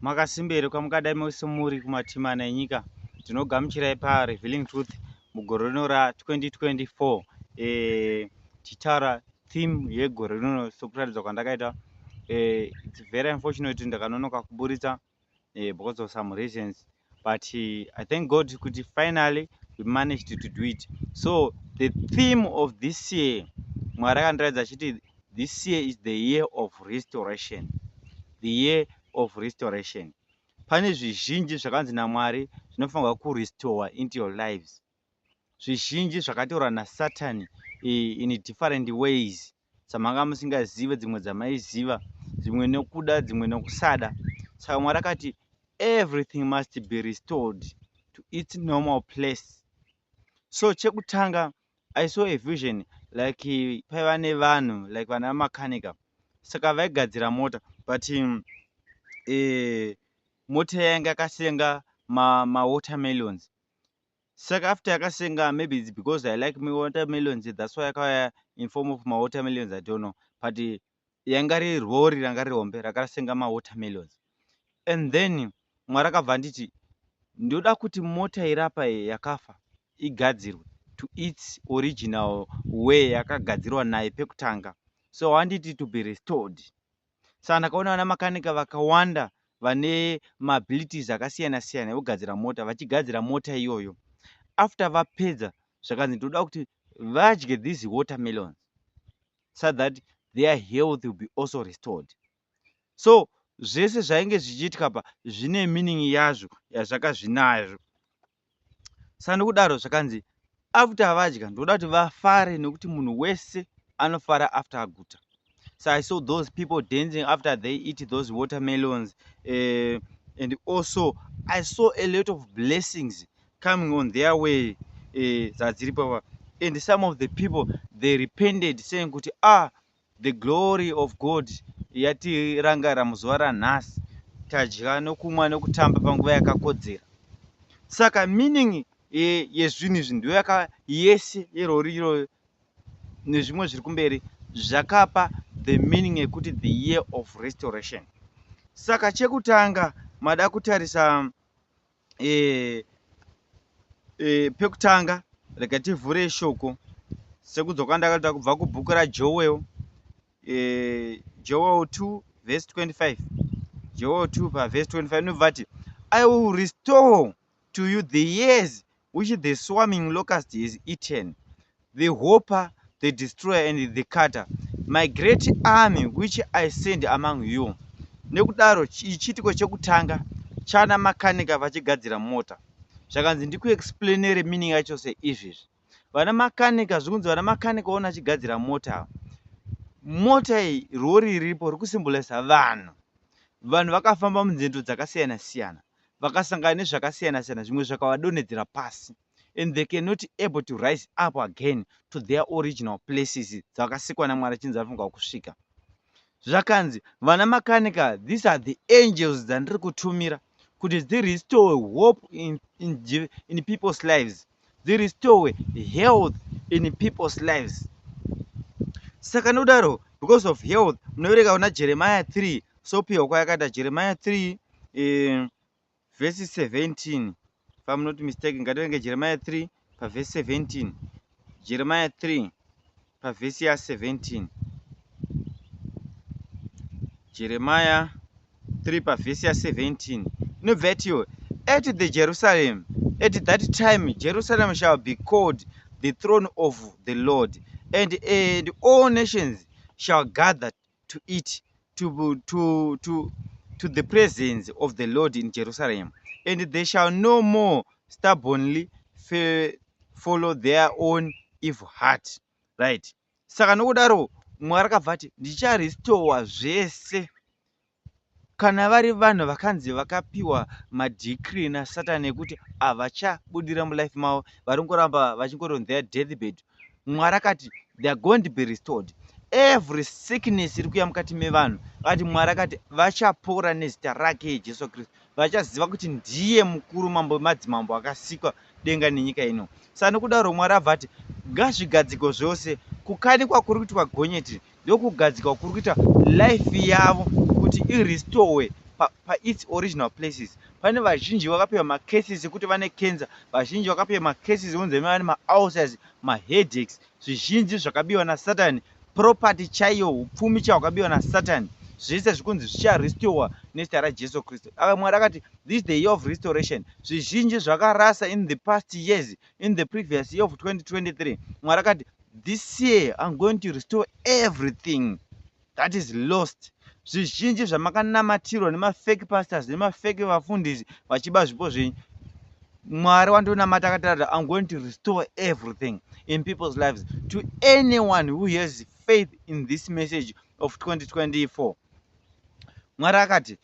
Makasimbere kwamukadai muri kumatimana enyika. Tinogamuchirai paRevealing Truth mugore rino ra2024. Tichitaura theme yegore rino sokuratidza kwandakaita. It's very unfortunate ndakanonoka kuburitsa because of some reasons, but I thank God kuti finally we managed to do it. So the theme of this year, Mwari akandiratidza achiti this year is the year of restoration. The year of restoration. Pane zvizhinji zvakanzi naMwari zvinofanirwa kurestore into your lives. Zvizhinji zvakataurwa naSatan in different ways. Samanga musingazive, dzimwe dzamaiziva, dzimwe nekuda, dzimwe nekusada. Saka Mwari akati everything must be restored to its normal place. So chekutanga, I saw a vision like paiva nevanhu like vana makanika. Saka vaigadzira mota, but mota yanga yakasenga watermelons. Saka after yakasenga, maybe it's because I like watermelons, that's why yakauya in form of watermelons, I don't know. But yanga riri rori ranga rihombe rakasenga watermelons. And then Mwari akabva nditi ndoda kuti mota irapa yakafa igadzirwe to its original way yakagadzirwa naye pekutanga. So I want it to be restored. Saka ndakaona vana makanika vakawanda vane maabilities akasiyana siyana ekugadzira mota vachigadzira mota iyoyo. After vapedza zvakanzi ndoda kuti vadye these watermelons so that their health will be also restored. So zvese zvainge zvichiitika pa zvine meaning yazvo yazvakazvinazvo. Saka ndokudaro zvakanzi after vadya ndoda kuti vafare nekuti munhu wese anofara after aguta. So I saw those people dancing after they eat those watermelons, and also I saw a lot of blessings coming on their way. And some of the people, they repented, saying kuti the glory of God yatirangara muzuva ranhasi, tadya nokumwa nokutamba panguva yakakodzera. Saka meaning yezvinhu izvi ndiyo yese yerori iroyo nezvimwe zviri kumberi zvakapa the meaning yekuti the year of restoration. Saka chekutanga mada kutarisa pekutanga rega tivhure shoko sekudzoka ndakaita kubva kubhuku raJoel, Joel 2 verse 25. Joel 2 verse 25 inobvati I will restore to you the years which the swarming locust is eaten, the hopper, the destroyer, and the cutter, my great army which I send among you. Nekudaro ichitiko chekutanga chana makanika vachigadzira mota. Zvakanzi ndikuexplainere meaning yacho seizvizvi. Vana makanika zvikunzi vana makanika ona achigadzira mota. Mota iyi rori riripo rikusimbolesa vanhu. Vanhu vakafamba munzendo dzakasiyana siyana. Vakasangana nezvakasiyana siyana, zvimwe zvakavadonhedzera pasi. And they cannot able to rise up again to their original places dzakasikwa naMwari chinzi vafunga kusvika. Zvakanzi vana makanika, these are the angels dzandiri kutumira kuti dzi restore hope in people's lives, dzi restore health in people's lives. Saka nodaro because of health munovereka kuna Jeremiah 3 sopiwa kwayakaita Jeremiah 3 verse 17. If I'm not mistaken, ngativenge Jeremiah 3 verse 17. Jeremiah 3 verse 17. Jeremiah 3 verse 17. Inobva yatiwo, at the Jerusalem, at that time Jerusalem shall be called the throne of the Lord, and all nations shall gather to it, to the presence of the Lord in Jerusalem, and they shall no more stubbornly follow their own evil heart. Right? Saka nokudaro Mwari akabva ati ndicharestore zvese. Kana vari vanhu vakanzi vakapiwa madecree naSatan ekuti havachabudira mulife mavo, varingoramba vachingori on their deathbed, Mwari akati they are going to be restored. Every sickness iri kuya mukati mevanhu, akati Mwari akati vachapora nezita rake Jesu Kristu, vachaziva kuti ndiye mukuru, mambo madzimambo akasikwa denga nenyika ino. Saka nokudaro Mwari abva ati ngazvigadziko zvose, kukanikwa kuri kuitwa gonyeti ndokugadzika kuri kuita life yavo kuti irestore its original places. Pane vazhinji vakapiwa macases ekuti vane cancer, vazhinji vakapiwa macases ekunzi vane maulcers, maheadaches, zvizhinji zvakabiwa naSatani, property chaiyo, upfumi chahwakabiwa naSatani, zvese zvikunzi zvicharestowa nezita raJesu Kristu. Mwari akati this is the year of restoration. Zvizhinji zvakarasa in the past years, in the previous year of 2023. Mwari akati this year I'm going to restore everything that is lost. Zvizhinji zvamakanamatirwa nemafake pastors nemafake vafundisi vachiba zvipo zvenyu, Mwari wandonamata akati I'm going to restore everything in people's lives. To anyone who has faith in this message of 2024, Mwari akati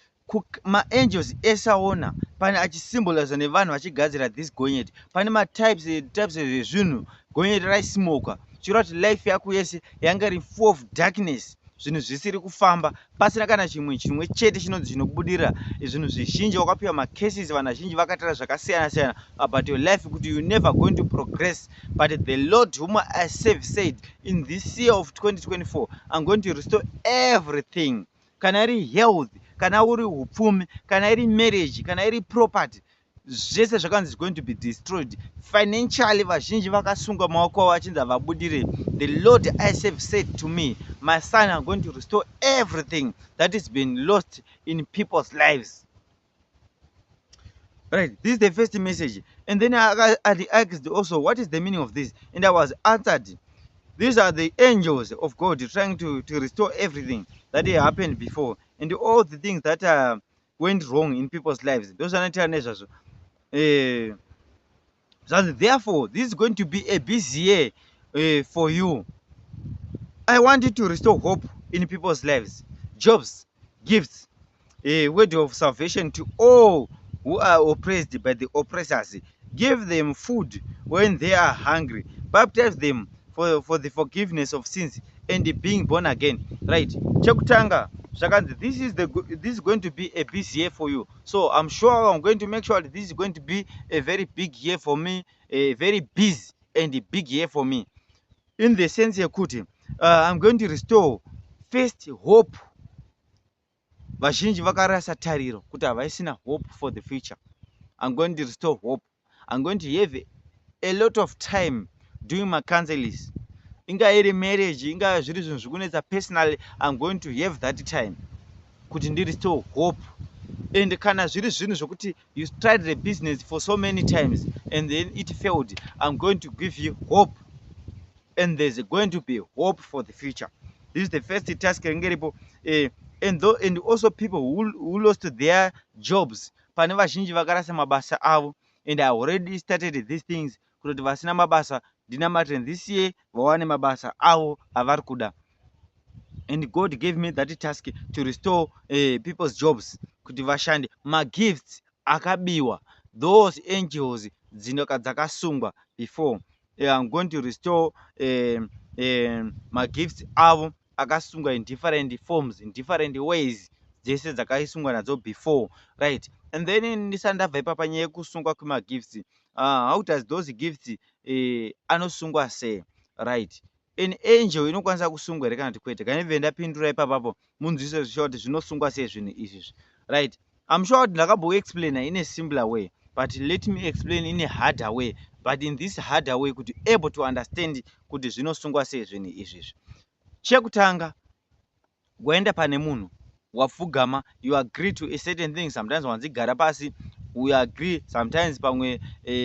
maangels esaona pane achisymboliza nevanhu vachigadzira this gonyeti. Pane matypes ezvinhu gonyeti raisimoka chirova kuti life yako yese yanga iri full of darkness, zvinhu zvisiri kufamba, pasina kana chimwe chete chinonzi chinokubudirira. Zvinhu zvizhinji wakapiwa macases, vanhu vazhinji vakataura zvakasiyana siyana about your life kuti you never going to progress, but the Lord whom I serve said in this year of 2024 I'm going to restore everything. Kana iri health, kana uri upfumi, kana iri marriage, kana iri property, zvese zvakanzi is going to be destroyed. Financially vazhinji vakasunga maoko avo vachinzi havabudire. The Lord I serve said to me, my son, I'm going to restore everything that has been lost in people's lives. Right, this is the first message. And then I asked also, what is the meaning of this? And I was answered, these are the angels of God trying to restore everything that had happened before and all the things that went wrong in people's lives. Those are not so therefore, this is going to be a busy year for you. I want you to restore hope in people's lives, jobs, gifts, a word of salvation to all who are oppressed by the oppressors. Give them food when they are hungry. Baptize them for the forgiveness of sins and being born again. Right? Chekutanga, this is going to be a busy year for you. So I'm sure I'm going to make sure that this is going to be a very big year for me, a very busy and a big year for me. In the sense yekuti I'm going to restore first hope. Vazhinji vakarasa tariro kuti havaisina hope for the future. I'm going to restore hope. I'm going to have a lot of time doing my counselings. Inga iri marriage, inga zviri zvinhu zvikunetsa personally, I'm going to have that time kuti ndi restore hope. And kana zviri zvinhu zvokuti you tried the business for so many times and then it failed, I'm going to give you hope. And there's going to be hope for the future. This is the first task. And also people who lost their jobs. Pane vazhinji vakarasa mabasa avo. And I already started these things. Kuti vasina mabasa, ndinamatira this year vawane mabasa avo avari kuda. And God gave me that task to restore people's jobs. Kuti vashande. My gifts akabiwa. Those angels dzakasungwa before. I'm going to restore my gifts avo akasungwa in different forms, in different ways, dzese dzakaisungwa nadzo before, right? And then ndisati ndabva ipapa nyaya yekusungwa kwemagifts, how does those gifts anosungwa sei, right? An angel inokwanisa kusungwa here kana kuti kwete. Kana ibve ndapindura ipapapo munzwise zvisho kuti zvinosungwa sei zvinhu izvi, right? I'm sure kuti ndakambouexplaina in a simpler way, but let me explain in a harder way. But in this harder way, could be able to understand kuti zvinosungwa sei zvinhu izvi. Chekutanga, kuenda pane munhu wapfugama, you agree to a certain thing. Sometimes wanzigara pasi, we agree. Sometimes pamwe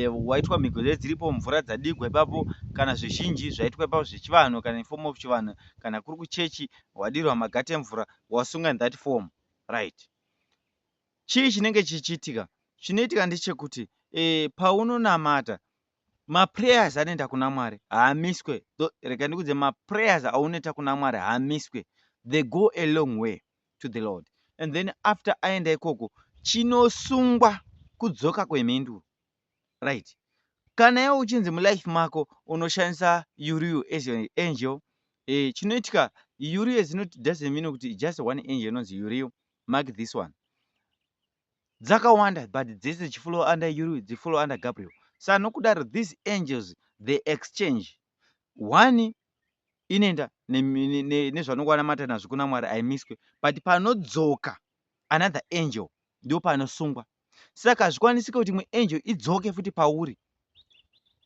waitwa migozo dziripo, mvura dzadigwa ipapo, kana zvizhinji zvaitwa ipapo zvechivanhu, kana in form of chivanhu, kana kuri kuchechi wadirwa magate emvura, wasunga in that form, right? Chii chinenge chichiitika? Chinoitika ndechekuti paunonamata, maprayers anoenda kuna Mwari haamiswe. Reka ndikudze, maprayers aunoita kuna Mwari haamiswe. They go a long way to the Lord. And then after aenda ikoko, chinosungwa kudzoka kwemhinduro, right? Kana iwe uchinzi mulife mako unoshandisa Uriel as an angel, chinoitika, Uriel doesn't mean kuti just one angel inonzi Uriel. Mark this one. Dzakawanda, but dzese dzichifollow under Uriel, dzifollow under Gabriel. Saka nokudaro, these angels, they exchange. One inoenda nezvanongwanamata nazvo kuna Mwari haimiswe, but panodzoka another angel ndo panosungwa. Saka hazvikwanisika kuti imwe angel idzoke futi pauri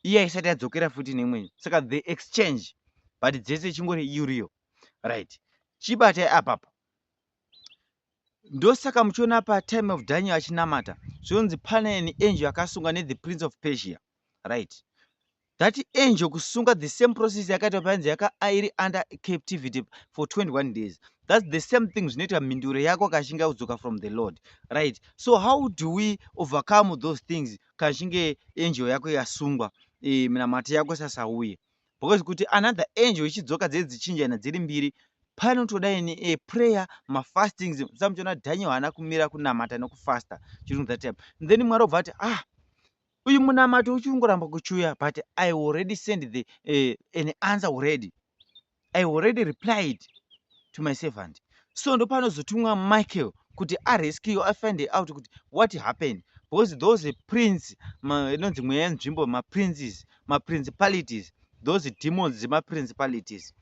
iye isati yadzokera futi neimwe. Saka the exchange but dzese chingori iriyo, right? Chibatai apapo. Ndosaka muchiona patime of Daniel achinamata zvonzi pane angel akasunga the prince of Persia, right? That angel kusunga the same process yakaita panzi iri under captivity for 21 days. That's the same thing zvinoita mhinduro yako kashinga udzoka from the Lord, right? So how do we overcome those things kashinge angel yako yasungwa minamato yako sasauye? Because kuti another angel ichidzoka dzichinjana dziri mbiri panotoda a prayer, mafastings. Samuchiona Daniel haana kumira kunamata nokufasta during that time. Then Mwari obva ati uyu munamato uchingoramba kuchuya, but I already sent an answer already. I already replied to my servant. So ndo panozotumwa Michael kuti arescue, afind out kuti what happened, because those prince inonzi mweya nzvimbo, maprinces, maprincipalities, those demons dzemaprincipalities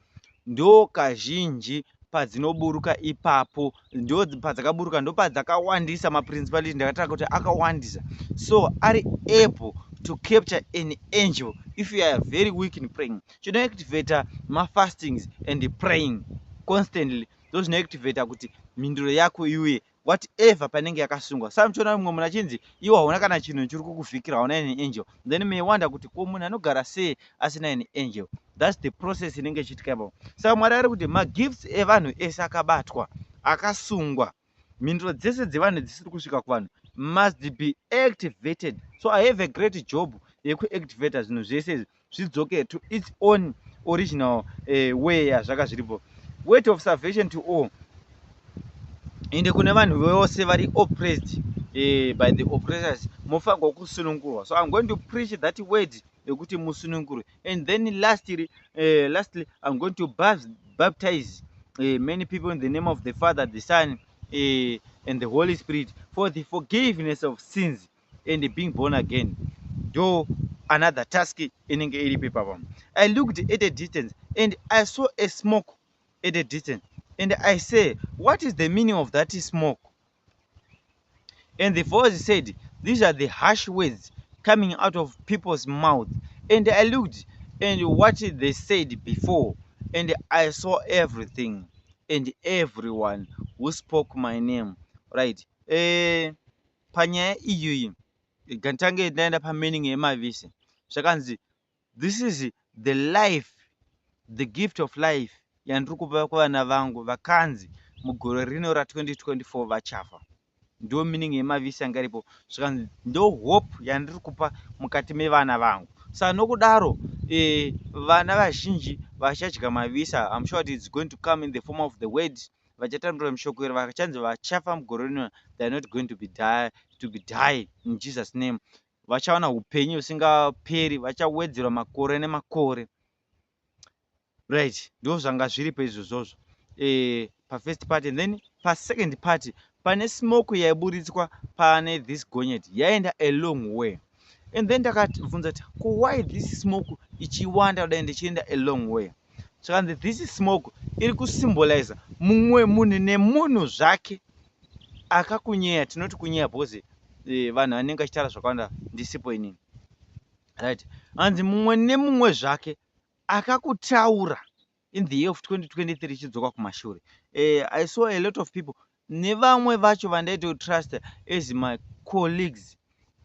ndo kazhinji padzinoburuka ipapo, ndo padzakaburuka ndo padzakawandisa maprincipality ndakataka kuti akawandisa. So ari able to capture an angel if you are very weak in praying. Chinoactivate mafastings and praying constantly, ndo zvinoactivate kuti mhinduro yako iuye whatever panenge yakasungwa. Saka muchiona mumwe munhu achinzi iwe hauna kana chinhu chiri kukuvhikira, hauna an angel, then may wonder kuti ko munhu anogara sei asina an angel. That's the process inenge ichiitika ipapo. Saka Mwari ari kuti magifts evanhu ese akabatwa akasungwa, mhinduro dzese dzevanhu dzisiri kusvika kuvanhu must be activated. So I have a great job yekuactivata zvinhu zvese izvi zvidzoke to its own original way yazvaka zviripo. Word of salvation to all, ende kune vanhu vose vari oppressed by the oppressors, mofanirwa kusunungurwa. So I'm going to preach that word yekuti musunungurwe. And then lastly I'm going to baptize many people in the name of the Father, the Son, and the Holy Spirit for the forgiveness of sins and being born again. Do another task inenge iripo ipapo. I looked at a distance and I saw a smoke at a distance, and I say, what is the meaning of that smoke? And the voice said, these are the harsh words coming out of people's mouth. And I looked and what they said before, and I saw everything and everyone who spoke my name, right? Panyaya iyoyi gantange ndaenda pamening yemavhisi zvakanzi this is the life, the gift of life yandiri kupa kuvana vangu vakanzi mugore rino ra2024 vachafa. Ndo meaning yemavhisi anga aripo zvakanzi ndo hope yandiri kupa mukati mevana vangu. Saka nokudaro vana vazhinji vachadya mavhisa, I'm sure it's going to come in the form of the words. Vachatambura mishoko iri vachanzi vachafa mugore rino, they are not going to be die in Jesus name. Vachawana upenyu usingaperi, vachawedzerwa makore nemakore, right? Ndo zvanga zviripo izvozvozvo pafirst part. And then pasecond part pane smoke yaiburitswa pane this gonyeti yaenda a long way. And then ndakabvunza kuti why this smoke ichiwanda kudai ndichienda a long way. Zvakanzi this smoke iri kusymbolize mumwe munhu nemunhu zvake akakunyeya. Tinoti kunyeya because vanhu vanenge vachitaura zvakawanda ndisipo inini, right? Hanzi mumwe nemumwe zvake akakutaura in the year of 2023 ichidzoka kumashure. I saw a lot of people, nevamwe vacho vandaito trust as my colleagues,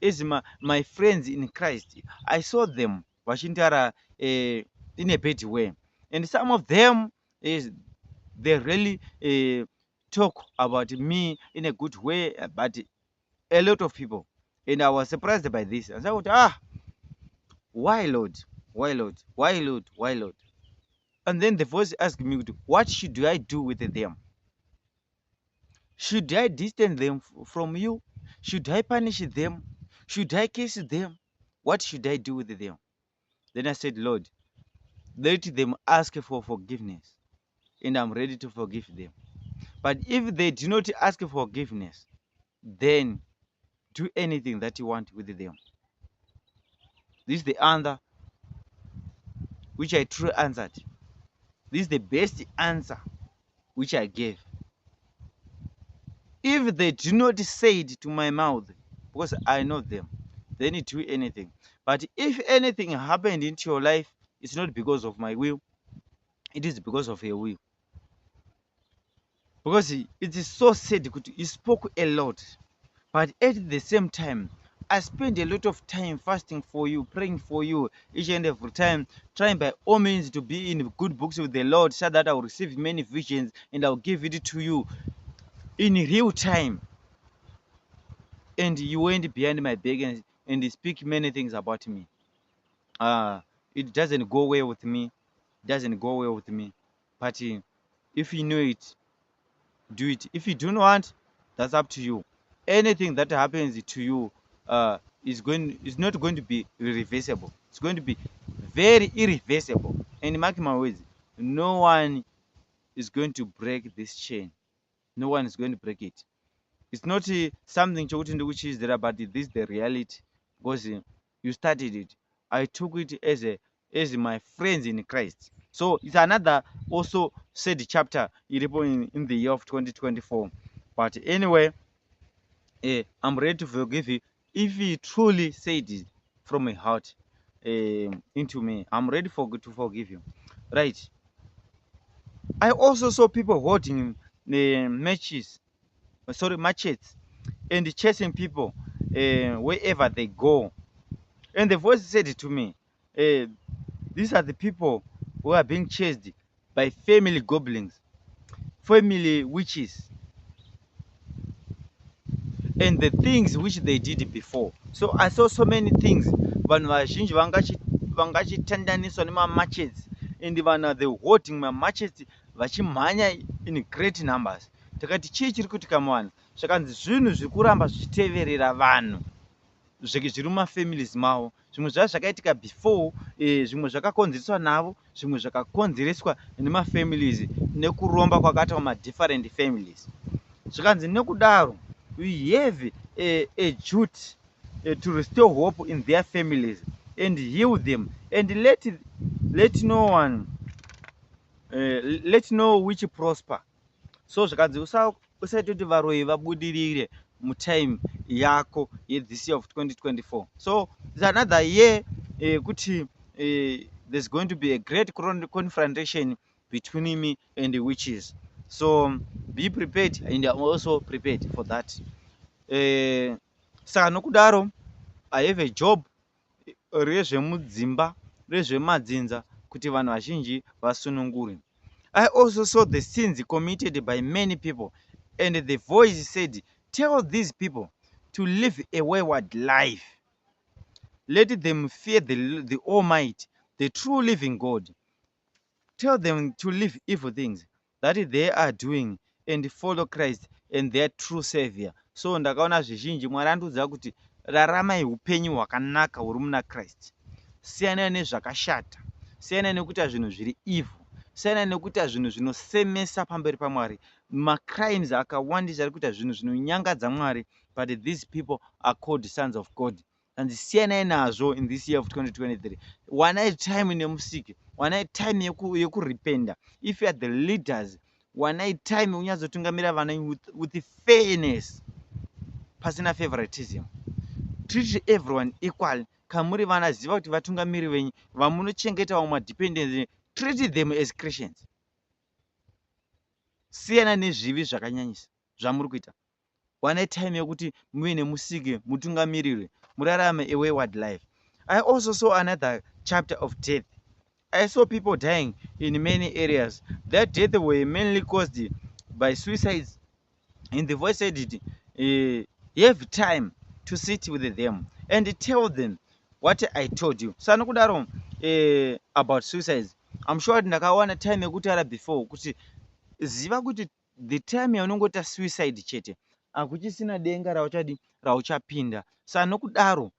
as my friends in Christ. I saw them vachintaura in a bad way, and some of them they really talk about me in a good way, but a lot of people, and I was surprised by this. And so I thought, why Lord, why Lord, why Lord, why Lord? And then the voice asked me, what should I do with them? Should I distance them from you? Should I punish them? Should I curse them? What should I do with them? Then I said, Lord, let them ask for forgiveness, and I'm ready to forgive them. But if they do not ask for forgiveness, then do anything that you want with them. This is the answer which I truly answered. This is the best answer which I gave. If they do not say it to my mouth, because I know them, they need to do anything. But if anything happened into your life, it's not because of my will, it is because of your will. Because it is so sad, you spoke a lot, but at the same time, I spend a lot of time fasting for you, praying for you each and every time, trying by all means to be in good books with the Lord so that I will receive many visions and I'll give it to you in real time. And you went behind my back and speak many things about me. It doesn't go well with me. Doesn't go well with me. But if you know it, do it. If you don't want, that's up to you. Anything that happens to you is not going to be irreversible. It's going to be very irreversible. And mark my words, no one is going to break this chain. No one is going to break it. It's not something which is there, but this is the reality because you started it. I took it as my friends in Christ. So it's another also said chapter in the year of 2024. But anyway, I'm ready to forgive you if you truly said it from my heart into me. I'm ready to forgive you. Right. I also saw people holding matches, matches and chasing people wherever they go. And the voice said to me, these are the people who are being chased by family goblins, family witches, and the things which they did before. So I saw so many things. Vanhu vazhinji vangachitendaniswa nemamatches and vanhu they holding mamatches vachimhanya in great numbers. Takati chii chiri kuitika muvanhu? Zvakanzi zvinhu zviri kuramba zvichiteverera vanhu zviri mumafamilies mavo. Zvimwe zvazvo zvakaitika before, zvimwe zvakakonzereswa navo, zvimwe zvakakonzereswa nemafamilies nekuromba kwakaitwa madifferent families. Zvakanzi nekudaro we have a duty to restore hope in their families and heal them and let no one let no which prosper. So zvakanzi usaita kuti varoyi vabudirire mutime yako this year of 2024. So it's another year kuti there's going to be a great confrontation between me and the witches. So be prepared, and I'm also prepared for that. Saka nokudaro I have a job rezvemudzimba rezvemadzinza kuti vanhu vazhinji vasunungure. I also saw the sins committed by many people, and the voice said, tell these people to live a wayward life. Let them fear the Almighty, the true living God. Tell them to leave evil things that they are doing and follow Christ and their true Savior. So ndakaona zvizhinji Mwari andiudza kuti raramai upenyu hwakanaka huri muna Christ. Siyana nezvakashata, siyana nekuita zvinhu zviri evil, siyana nekuita zvinhu zvinosemesa pamberi paMwari. Macrimes akawandisa ari kuita zvinhu zvinonyangadza Mwari, but these people are called sons of God. And siyanai nazvo in this year of 2023. Wanai time nemusiki, wanai time yekurependa. If you are the leaders, wanai time unyatsotungamira vana with fairness, pasina favoritism. Treat everyone equal. Kamuri vana ziva kuti vatungamiri venyu vamunochengeta vamwe dependence, treat them as Christians. Siyana nezvivi zvakanyanyisa zvamuri kuita. Wanai time yekuti muve nemusiki mutungamirire, murarame a wayward life. I also saw another chapter of death. I saw people dying in many areas. That death were mainly caused by suicides. And the voice said it, you have time to sit with them and tell them what I told you. So nokudaro about suicides, I'm sure ndakawana time yekutaura before kuti ziva kuti the time yaunongoita suicide chete akuchisina denga rauchapinda. Saka nokudaro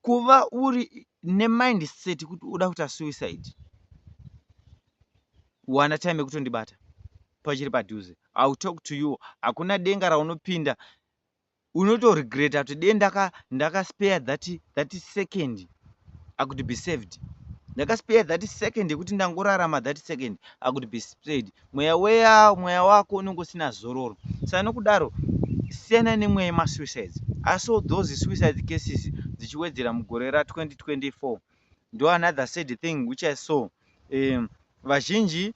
kuva uri nemindset kuti uda kuita suicide, wana time yekutondibata pachiri padhuze. I'll talk to you. Hakuna denga raunopinda unotoregreta kuti dei ndakaspare that second I could be saved. ndakaspare that second yekuti ndangorarama that second I could be spared. Mweya wako unenge usina zororo. Saka nokudaro siyana nemweya yemasuicides. I saw those suicide cases dzichiwedzera mugore ra2024. ndo another sad thing which I saw. Vazhinji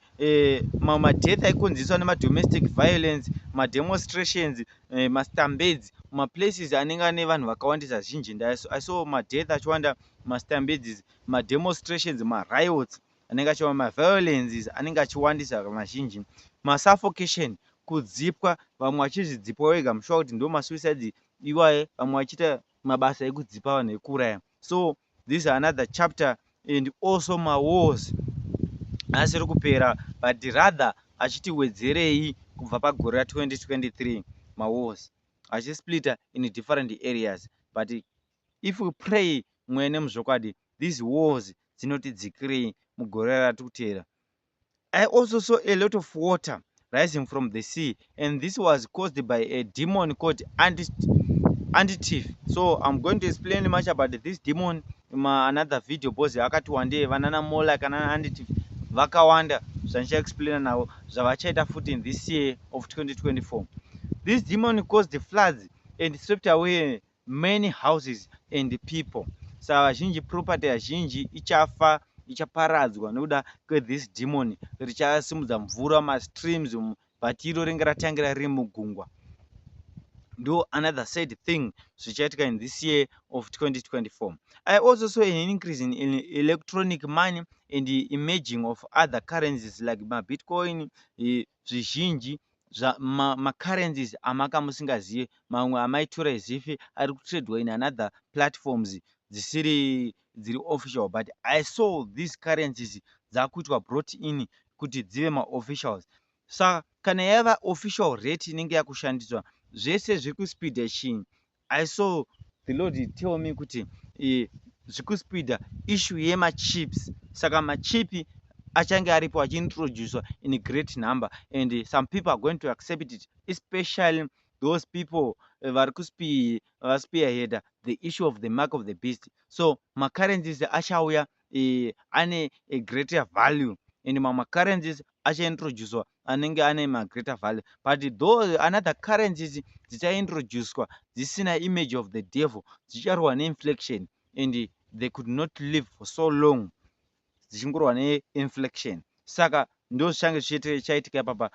madeath aikonzeswa nemadomestic violence, mademonstrations, mastambeds, maplaces anenge ane vanhu vakawandisa zhinji. I saw madeath achiwanda, mastambeds, mademonstrations, mariots anenge achiwanda, maviolences anenge achiwandisa mazhinji, masuffocation, kudzipwa, vamwe vachizvidzipwa wega mushuwa kuti ndo masuicides iwaye, vamwe vachiita mabasa ekudzipa vanhu ekuuraya. So this is another chapter. And also mawars asiri kupera, but rather achiti wedzerei kubva pagore ra2023. Mawars achisplita in different areas, but if we pray mweya nemuzvokwadi, these wars dzinotidzikirei mugore rati kutera. I also saw a lot of water rising from the sea, and this was caused by a demon called anti-thief. So I'm going to explain much about this demon in another video, because akati wande vanana mola kana anti-thief vakawanda zvandicha explain nawo zvavachaita futi in this year of 2024. This demon caused the floods and swept away many houses and people. Saka vazhinji property azhinji ichafa, ichaparadzwa nokuda kwethis demon, richasimudza mvura mastreams, but iro ringe ratangira riri mugungwa. Do another sad thing zvichaitika in this year of 2024. I also saw an increase in electronic money and the emerging of other currencies like Bitcoin, zvizhinji macurrencies amaka musingazive, mamwe amaitora izifi ari kutradwa in another platforms dziri official, but I saw these currencies dzakuitwa brought in kuti dzive maofficials. Saka kana yava official rate inenge yakushandiswa, zvese zviri kuspida chinyi. I saw the Lord tell me kuti zviri kuspida issue yemachips. Saka machipi achange aripo achiintroduced in great number, and some people are going to accept it, especially those people vari spearhead the issue of the mark of the beast. So macurrencies achauya ane a greater value, and macurrencies achaintroduced anenge ane magreater value, but though another currencies dzichaintroduced dzisina image of the devil, dzicharwa neinflection, and they could not live for so long dzichingorwa neinflection. Saka ndo zvichanga zvichaitika ipapa.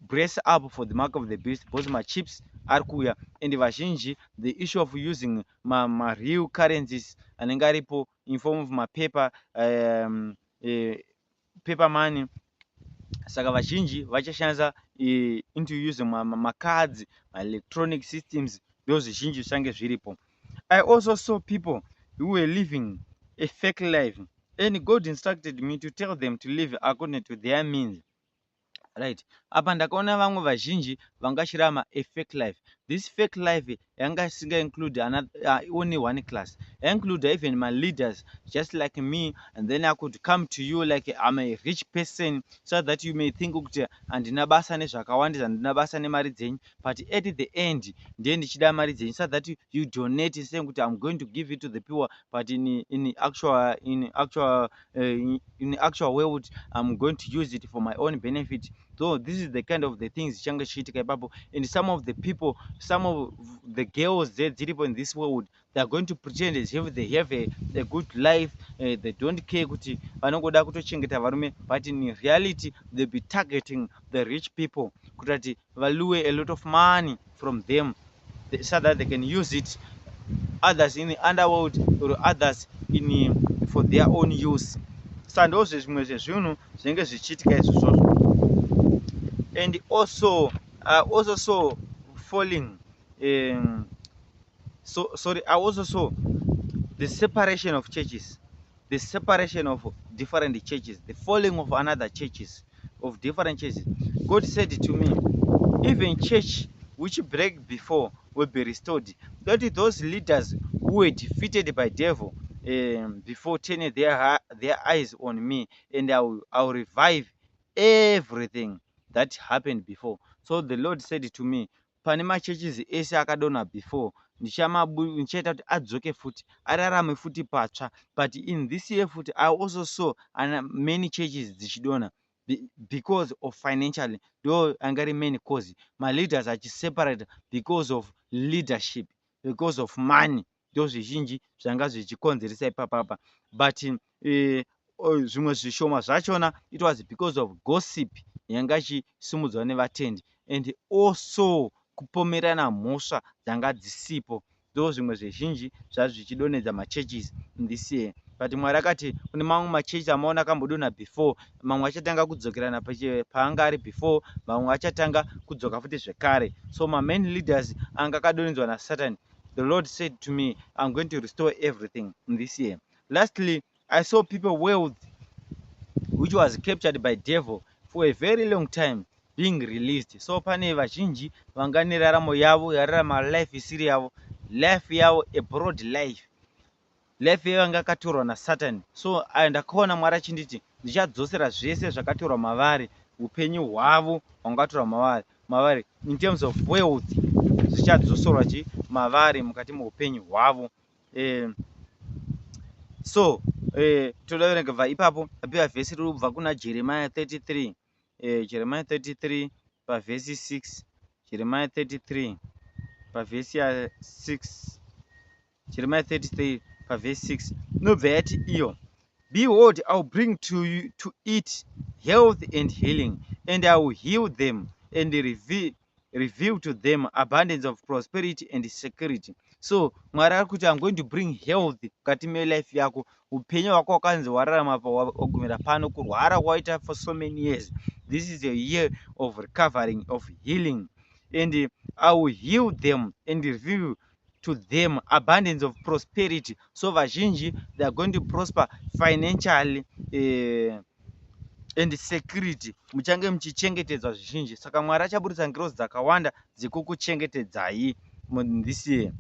Brace up for the mark of the beast, because machips ari kuuya, and vazhinji the issue of using real currencies anenge aripo in form of mapaper, paper money. Saka vazhinji vachashandisa into using macards, electronic systems, ndo zvizhinji zvichange zviripo. I also saw people who were living a fake life, and God instructed me to tell them to live according to their means. Right, apa ndakaona vamwe vazhinji vangashirama a fake life. This fake life yanga singa include only one class, include even my leaders just like me, and then I could come to you like I'm a rich person, so that you may think kuti andina basa nezvakawandisa, andina basa nemari dzenyu, but at the end ndiye ndichida mari dzenyu, so that you donate saying kuti I'm going to give it to the poor, but in actual way I'm going to use it for my own benefit. So this is the kind of the things changa chiitika ipapo, and some of the people, some of the girls that in this world, they are going to pretend as if they have a good life, they don't care kuti vanongoda kutochengeta varume, but in reality they'll be targeting the rich people kuti value a lot of money from them, so that they can use it others in the underworld or others for their own use. Saka ndozve zvimwe zvezvinhu zvinenge zvichiitika izvozvo. And also I also saw falling, I also saw the separation of churches, the separation of different churches, the falling of another churches, of different churches. God said to me, even church which break before will be restored. That is those leaders who were defeated by devil before turning their eyes on me, and I will revive everything that happened before. So the Lord said to me, pane machurches ese akadonha before, ndichaita kuti adzoke futi ararame futi patsva. But in this year futi I also saw many churches dzichidona because of financially ndo anga remain cause maleaders achiseparate because of leadership, because of money, ndo zvizhinji zvanga zvichikonzeresa ipapapa. But zvimwe zvishoma zvachona it was because of gossip yanga ichisimudzwa nevatendi, and also kupomerana mhosva dzanga dzisipo, ndo zvimwe zvezhinji zvazvichidonedza machurches in this year. But Mwari akati kune mamwe machurches amaona akambodonha before, mamwe achatanga kudzokerana paanga ari before, mamwe achatanga kudzoka futi zvekare. So my main leaders anga akadonedzwa naSatan. The Lord said to me, I'm going to restore everything in this year. Lastly, I saw people wealth which was captured by devil for a very long time being released. So pane vazhinji vanga neraramo yavo yararama life isiri yavo, life yavo a broad life, life yavo yanga akatorwa naSatan. So ndakaona Mwari achinditi ndichadzosera zvese zvakatorwa mavari, upenyu hwavo hwangatorwa mavari in terms of wealth zvichadzoserwa mavari mukati meupenyu hwavo. So toda kuverenga kubva ipapo apiwa vhesi riri kubva kuna Jeremiah 33, Jeremiah 33 pavhesi 6, Jeremiah 33 pavhesi ya 6, Jeremiah 33 pavhesi 6 nobva yati iyo, behold, I will bring to you to it health and healing, and I will heal them and reveal to them abundance of prosperity and security. So Mwari ari kuti I'm going to bring health mukati melife yako, upenyu hwako wakanzi wararama wagumira pano, kurwara kwaita for so many years. This is a year of recovering, of healing, and I will heal them and reveal to them abundance of prosperity. So vazhinji they are going to prosper financially and security, muchange muchichengetedzwa zvizhinji. Saka Mwari achaburitsa ngirozi dzakawanda dzekukuchengetedzai this year.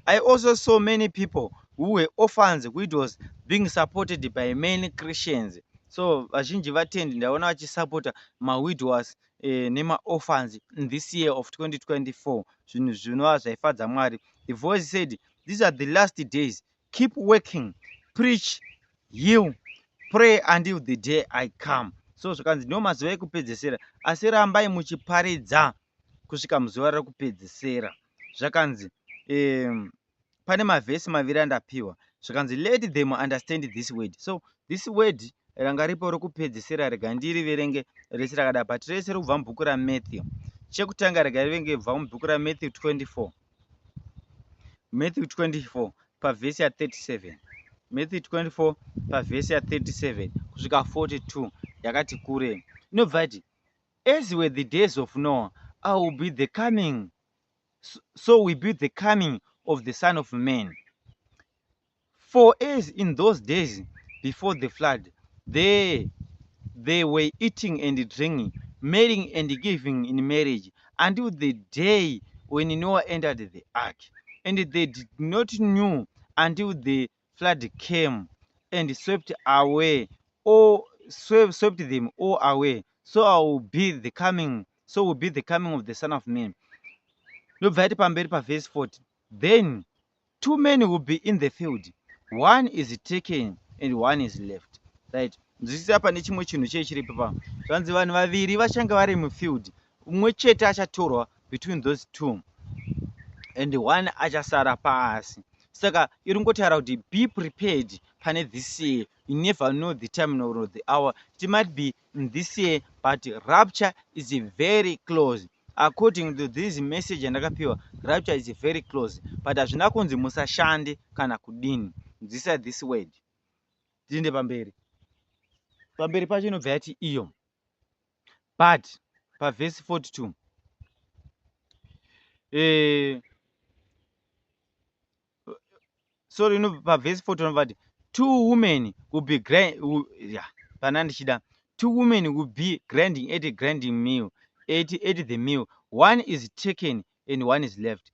I also saw many people who were orphans, widows being supported by many Christians. So vazhinji vatendi ndaona vachisupporta mawidows nema-orphans in this year of 2024. Zvinhu zvinova zvaifadza Mwari. The voice said, these are the last days, keep working, preach, heal, pray until the day I come. So zvakanzi ndo mazuva ekupedzesera, asi rambai muchiparidza kusvika muzuva rekupedzesera. Zvakanzi pane mavhesi maviri andapiwa, zvakanzi let them understand this word. So this word ranga ripo rekupedzesera, rega ndiriverenge rese rakada, but rese rikubva mubhuku raMatthew. Chekutanga rega rivenge bva mubhuku raMatthew 24, Matthew 24 pavhesi ya 37, Matthew 24 pavhesi ya 37 kusvika 42 yakati kure. Inobva iti, as were the days of Noah, I will be the coming, so will be the coming of the Son of Man. For as in those days before the flood, they were eating and drinking, marrying and giving in marriage, until the day when Noah entered the ark. And they did not know until the flood came and swept away, or swept them all away. So will be the coming of the Son of Man. Nobva yati pamberi pavhesi 40, then 2 men will be in the field, one is taken and one is left. Right? Nzwisisa pane chimwe chinhu chiripo pano. Zvanzi vanhu vaviri vachanga vari mufield, umwe chete achatorwa between those two, and one achasara pasi. Saka iri ngotaura kuti be prepared pane this year. You never know the time nor the hour. It might be in this year, but rapture is very close. According to this message andakapiwa, rapture is very close, but hazvina kunzi musashande kana kudini. These are this word. Tiende pamberi pacho inobva yati iyo, but pavhesi 42 sorry, pavhesi 40 inobva yati, two women will be grinding at a grinding mill, at the mill. One is taken and one is left.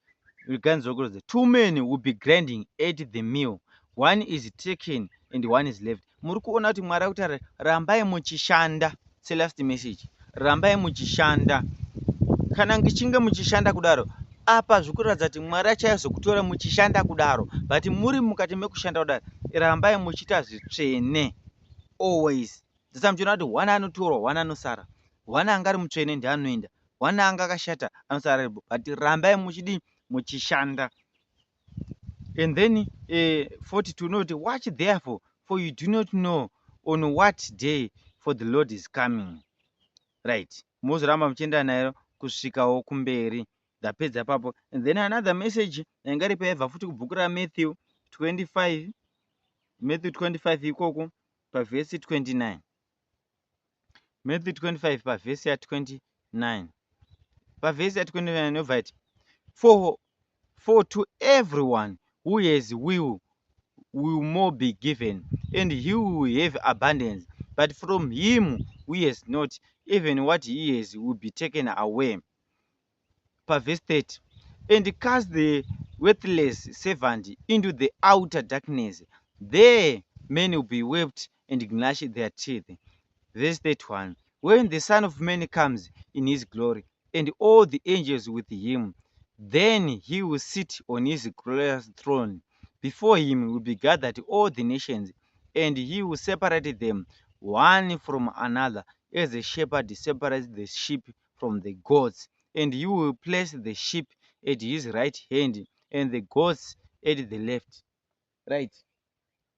Two men will be grinding at the mill. One is taken and one is left. Muri kuona kuti Mwari akutaura rambai muchishanda. It's the last message. Rambai muchishanda. kana ngichinge muchishanda kudaro, apa zvikuratidza kuti Mwari achazokutora muchishanda kudaro, but muri mukati mekushanda kudaro, rambai muchiita zvitsvene always. Saka muchiona kuti one anotorwa, one anosara, one anga ari mutsvene ndianoenda, one anga akashata anosara aripo, but rambai muchidi muchishanda. And then 42 note, watch therefore, for you do not know on what day for the Lord is coming. Right. Muzoramba muchienda nayo kusvikawo kumberi. Ndapedza papo. And then another message ingari paibva futi kubhuku raMatthew 25. Matthew 25 ikoko pavhesi 29. Matthew 25 pavhesi ya 29. Pavhesi ya 29 inobva iti, for to everyone who has will more be given, and he will have abundance. But from him who has not, even what he has will be taken away. Verse 30. And cast the worthless servant into the outer darkness. There men will be wept and gnash their teeth. Verse 31. When the Son of Man comes in his glory, and all the angels with him, then he will sit on his glorious throne. Before him will be gathered all the nations, and he will separate them one from another, as a shepherd separates the sheep from the goats. And he will place the sheep at his right hand, and the goats at the left. Right.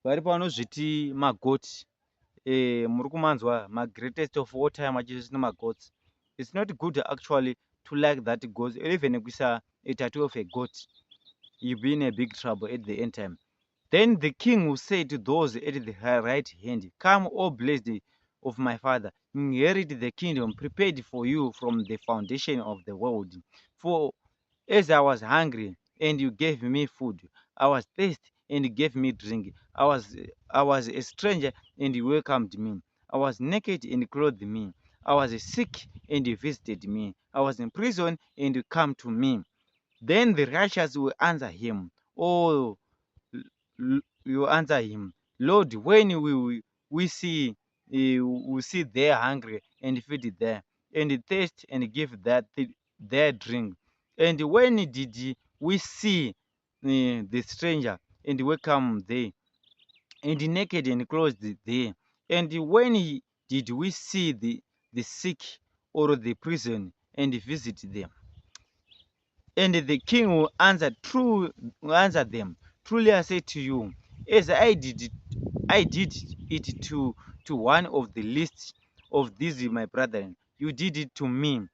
Vari panozviti magoti. Muri kumanzwa greatest of all time achisvina magoats. It's not good actually to like that goat, even kuisa a tattoo of a goat. You'll be in a big trouble at the end time. Then the king will say to those at the right hand, come, O blessed of my Father, inherit the kingdom prepared for you from the foundation of the world. For as I was hungry, and you gave me food, I was thirsty, and you gave me drink. I was a stranger, and you welcomed me. I was naked, and you clothed me. I was sick, and you visited me. I was in prison, and you come to me. Then the righteous will answer him, you answer him, Lord, when we see their hungry and feed there, and thirst and give their drink? And when did we see the stranger and welcome there, and naked and clothed there? And when did we see the sick or the prison and visit them? And the king will answer them, truly I say to you, as I did it to one of the least of these my brethren, you did it to me.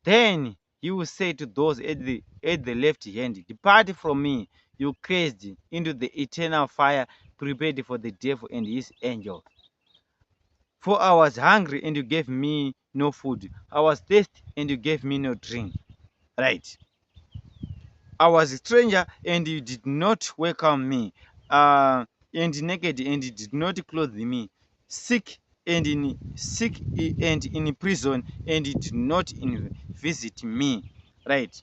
Then he will say to those at the left hand, depart from me, you cursed, into the eternal fire prepared for the devil and his angels. For I was hungry, and you gave me no food. I was thirsty, and you gave me no drink. Right. I was a stranger, and you did not welcome me, and naked, and you did not clothe me, sick and in prison, and you did not visit me. Right.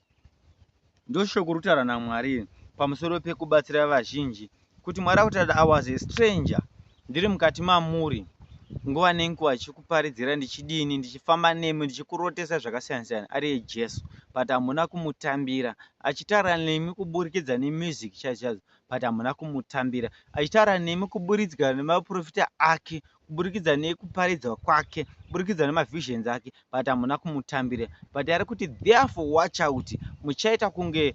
Ndoshoko rutaura naMwari pamusoro pekubatsira vazhinji, kuti Mwari akutaura I was a stranger, ndiri mukati mamuri, nguva nenguva ndichikuparidzira ndichidini, ndichifamba nemi, ndichikurotesa zvakasiyana siyana ari eJesu, but hamuna kumutambira. Achitaura nemi kuburikidza nemusic chaizvo, but hamuna kumutambira. Achitaura nemi kuburikidza nemaprofita ake, kuburikidza nekuparidza kwake, kuburikidza nemavisions ake, but hamuna kumutambira. But ari kuti therefore watch out, muchaita kunge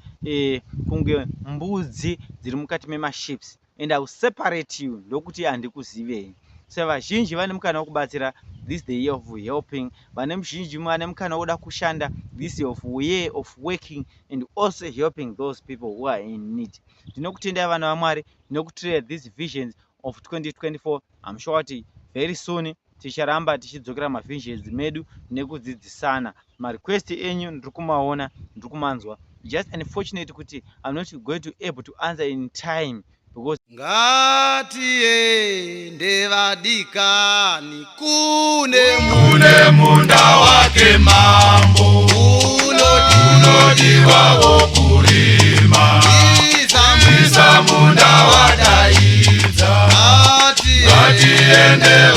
mbudzi dziri mukati memaships, and I will separate you, ndokuti handikuzivei. So vazhinji vane mukana wokubatsira, this is the year of helping. Vane muzhinji vane mukana wokuda kushanda, this year of working and also helping those people who are in need. Ndinokutendai vana vaMwari, ndinokutirira these visions of 2024. I'm sure that very soon ticharamba tichidzokera mavisions medu nekudzidzisana. Marequest enyu ndiri kumaona, ndiri kumanzwa. Just unfortunate kuti I'm not going to able to answer in time. Ngatiende vadikani kune munda wake mambo unodiwa wokurima isa munda wadaidza ngatiende